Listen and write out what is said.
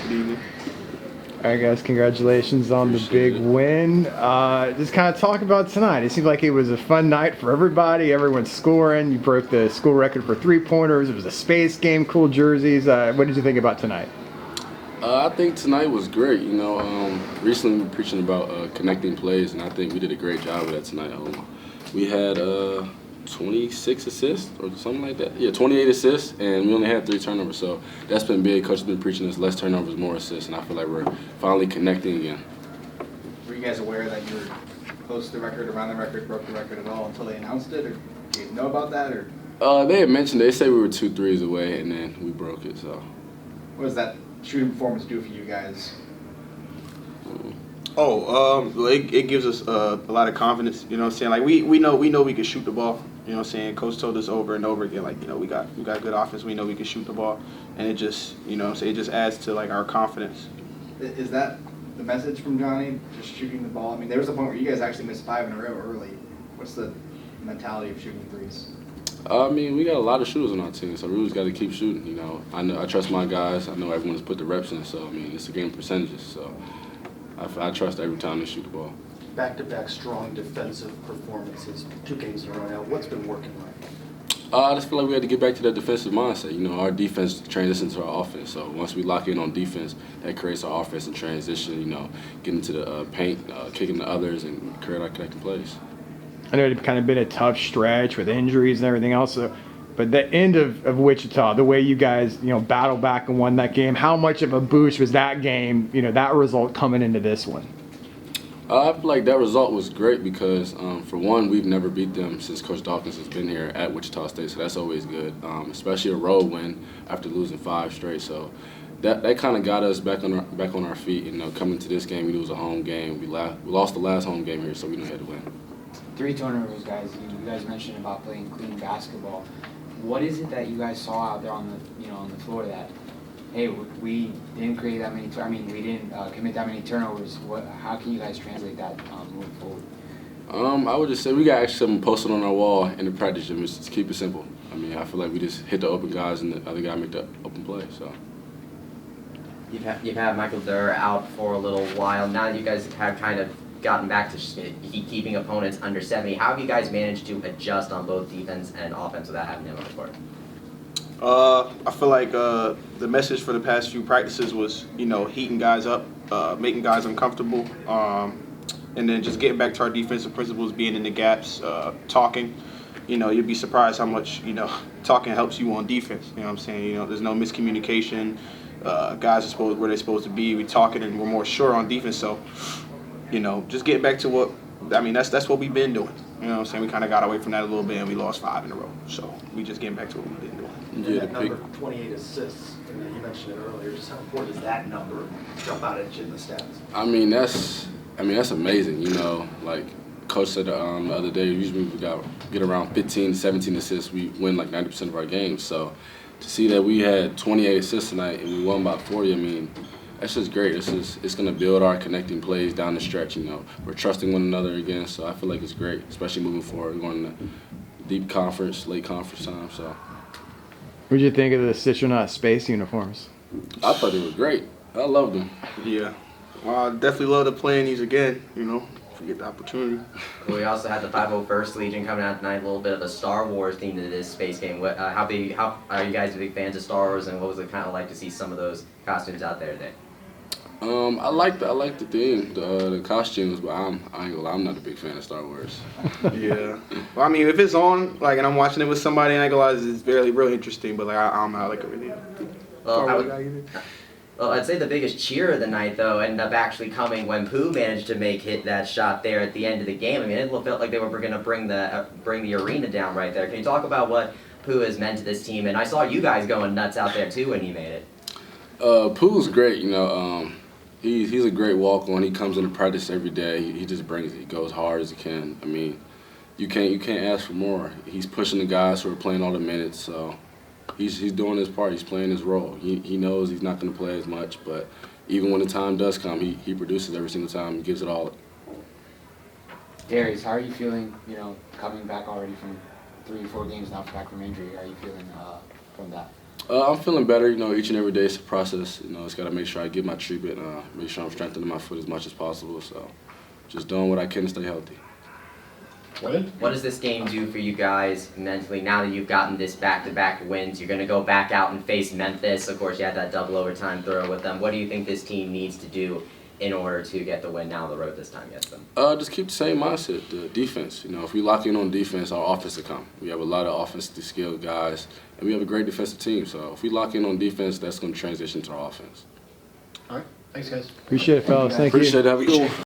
Good evening. All right, guys, congratulations on the big win. Just kind of talk about tonight. It seemed like it was a fun night for everybody. Everyone's scoring. You broke the school record for three-pointers. It was a space game, cool jerseys. What did you think about tonight? I think tonight was great. Recently we were preaching about connecting plays, and I think we did a great job of that tonight. We had 26 assists or something like that. Yeah, 28 assists, and we only had 3 turnovers. So that's been big. Coach has been preaching us less turnovers, more assists, and I feel like we're finally connecting again. Were you guys aware that you were close to the record, around the record, broke the record at all until they announced it, or did you know about that, or? They had mentioned, they said we were 2 threes away, and then we broke it. So. What does that shooting performance do for you guys? It gives us a lot of confidence. You know what I'm saying? Like we know we can shoot the ball. You know what I'm saying? Coach told us over and over again, like, we got good offense. We know we can shoot the ball, and it just, it just adds to like our confidence. Is that the message from Johnny? Just shooting the ball. I mean, there was a point where you guys actually missed 5 in a row early. What's the mentality of shooting threes? We got a lot of shooters on our team, so we just got to keep shooting. I know I trust my guys. I know everyone's put the reps in, so it's a game of percentages. So I trust every time they shoot the ball. Back-to-back strong defensive performances, 2 games in a row now. What's been working right? I just feel like we had to get back to that defensive mindset. Our defense transitions to our offense. So once we lock in on defense, that creates our offense in transition. Getting to the paint, kicking the others, and create our connecting plays. I know it had kind of been a tough stretch with injuries and everything else, but the end of Wichita, the way you guys, battled back and won that game, how much of a boost was that game, that result coming into this one? I feel like that result was great because, for one, we've never beat them since Coach Dawkins has been here at Wichita State, so that's always good, especially a road win after losing 5 straight. So that kind of got us back on our feet. Coming to this game, we knew it was a home game. We lost the last home game here, so we knew we had to win. 3 turnovers, guys. You guys mentioned about playing clean basketball. What is it that you guys saw out there on the floor that, hey, we didn't create that many? We didn't commit that many turnovers. How can you guys translate that moving forward? I would just say we got actually something posted on our wall in the practice gym. Just keep it simple. I feel like we just hit the open guys and the other guy make the open play. So. You've had Michael Durr out for a little while. Now that you guys have kind of gotten back to keeping opponents under 70, how have you guys managed to adjust on both defense and offense without having him on the court? I feel like the message for the past few practices was, heating guys up, making guys uncomfortable, and then just getting back to our defensive principles, being in the gaps, talking. You'd be surprised how much, talking helps you on defense. You know what I'm saying? There's no miscommunication. Guys are where they're supposed to be. We're talking and we're more sure on defense. So, just getting back to what, that's what we've been doing. You know what I'm saying? We kind of got away from that a little bit and we lost 5 in a row. So we just getting back to what we've been doing. Yeah, that number, 28 assists, and you mentioned it earlier. Just how important does that number jump out at you in the stats? That's amazing. Like Coach said the other day, usually we get around 15, 17 assists. We win like 90% of our games. So to see that we had 28 assists tonight and we won by 40, that's just great. It's going to build our connecting plays down the stretch. We're trusting one another again, so I feel like it's great, especially moving forward. We're going to deep conference, late conference time. So, What did you think of the Citronauts space uniforms? I thought they were great. I loved them. Yeah, well, I definitely love to play in these again. If we get the opportunity. We also had the 501st Legion coming out tonight. A little bit of a Star Wars theme to this space game. How are you guys big fans of Star Wars, and what was it kind of like to see some of those costumes out there today? I like the theme, the costumes, but I ain't gonna lie, I'm not a big fan of Star Wars. Yeah. Well, if it's on, and I'm watching it with somebody, I ain't gonna lie, it's really interesting, but I'm not like a really Well, I'd say the biggest cheer of the night, though, ended up actually coming when Pooh managed to hit that shot there at the end of the game. It felt like they were going to bring the arena down right there. Can you talk about what Pooh has meant to this team? And I saw you guys going nuts out there, too, when he made it. Pooh's great, He's a great walk-on. He comes into practice every day. He just brings it. He goes hard as he can. You can't ask for more. He's pushing the guys who are playing all the minutes, so he's doing his part. He's playing his role. He knows he's not going to play as much, but even when the time does come, he produces every single time. He gives it all. Darius, how are you feeling, coming back already from 3 or 4 games now back from injury? How are you feeling from that? I'm feeling better. You know, each and every day it's a process. You know, it's got to make sure I get my treatment, make sure I'm strengthening my foot as much as possible. So, just doing what I can to stay healthy. What does this game do for you guys mentally now that you've gotten this back-to-back wins? You're going to go back out and face Memphis. Of course, you had that double overtime throw with them. What do you think this team needs to do in order to get the win down the road this time against them? Just keep the same mindset, the defense. You know, if we lock in on defense, our offense will come. We have a lot of offensively skilled guys, and we have a great defensive team. So if we lock in on defense, that's going to transition to our offense. All right. Thanks, guys. Appreciate it, fellas. Thank you. Appreciate it. Have a good one.